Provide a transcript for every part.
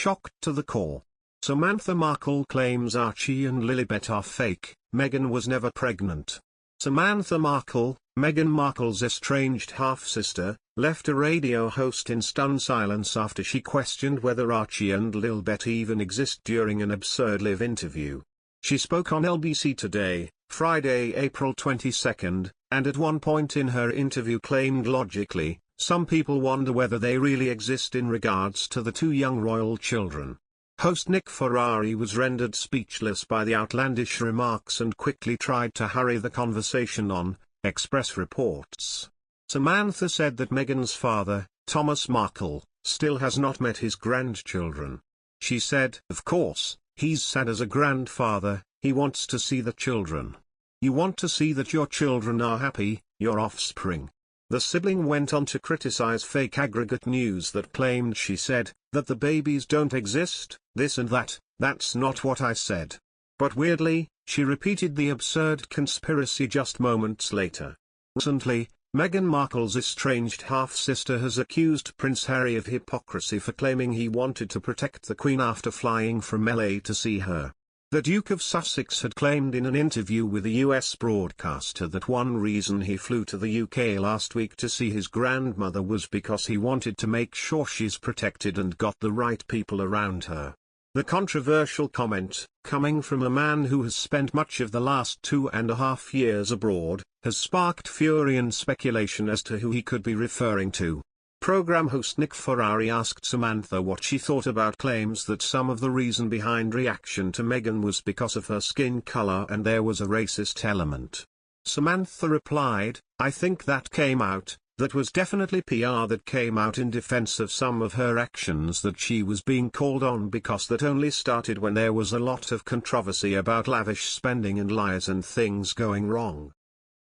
shocked to the core. Samantha Markle claims Archie and Lilibet are fake. Meghan was never pregnant. Samantha Markle, Meghan Markle's estranged half-sister, left a radio host in stunned silence after she questioned whether Archie and Lilbet even exist during an absurd live interview. She spoke on LBC Today, Friday, April 22, and at one point in her interview claimed logically, "Some people wonder whether they really exist in regards to the two young royal children." Host Nick Ferrari was rendered speechless by the outlandish remarks and quickly tried to hurry the conversation on, Express reports. Samantha said that Meghan's father, Thomas Markle, still has not met his grandchildren. She said, "Of course, he's sad as a grandfather, he wants to see the children. You want to see that your children are happy, your offspring." The sibling went on to criticize fake aggregate news that claimed she said, that the babies don't exist, this and that. "That's not what I said." But weirdly, she repeated the absurd conspiracy just moments later. Recently, Meghan Markle's estranged half-sister has accused Prince Harry of hypocrisy for claiming he wanted to protect the Queen after flying from LA to see her. The Duke of Sussex had claimed in an interview with a US broadcaster that one reason he flew to the UK last week to see his grandmother was because he wanted to make sure she's protected and got the right people around her. The controversial comment, coming from a man who has spent much of the last 2.5 years abroad, has sparked fury and speculation as to who he could be referring to. Program host Nick Ferrari asked Samantha what she thought about claims that some of the reason behind reaction to Meghan was because of her skin color and there was a racist element. Samantha replied, "I think that came out, that was definitely PR that came out in defense of some of her actions that she was being called on because that only started when there was a lot of controversy about lavish spending and lies and things going wrong."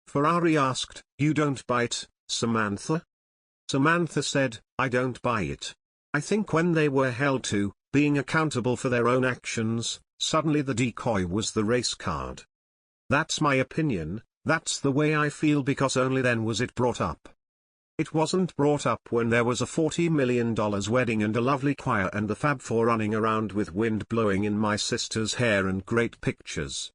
Ferrari asked, "You don't buy it, Samantha?" Samantha said, "I don't buy it. I think when they were held to, being accountable for their own actions, suddenly the decoy was the race card. That's my opinion, that's the way I feel because only then was it brought up. It wasn't brought up when there was a $40 million wedding and a lovely choir and the Fab Four running around with wind blowing in my sister's hair and great pictures.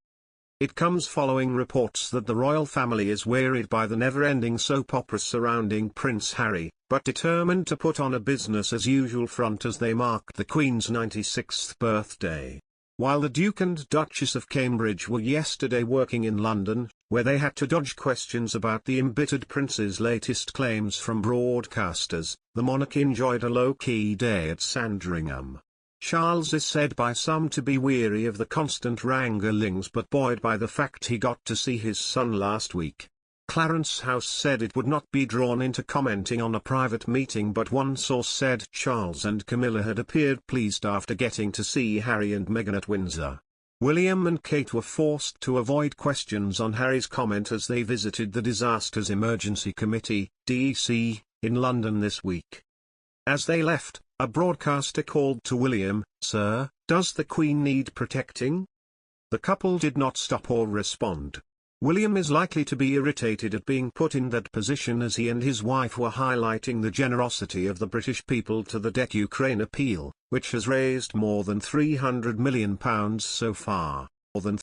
It comes following reports that the royal family is wearied by the never-ending soap opera surrounding Prince Harry, but determined to put on a business-as-usual front as they marked the Queen's 96th birthday. While the Duke and Duchess of Cambridge were yesterday working in London, where they had to dodge questions about the embittered prince's latest claims from broadcasters, the monarch enjoyed a low-key day at Sandringham. Charles is said by some to be weary of the constant wranglings but buoyed by the fact he got to see his son last week. Clarence House said it would not be drawn into commenting on a private meeting, but one source said Charles and Camilla had appeared pleased after getting to see Harry and Meghan at Windsor. William and Kate were forced to avoid questions on Harry's comment as they visited the Disasters Emergency Committee, DEC, in London this week. As they left, a broadcaster called to William, "Sir, does the Queen need protecting?" The couple did not stop or respond. William is likely to be irritated at being put in that position as he and his wife were highlighting the generosity of the British people to the Debt Ukraine appeal, which has raised more than £300 million so far, more than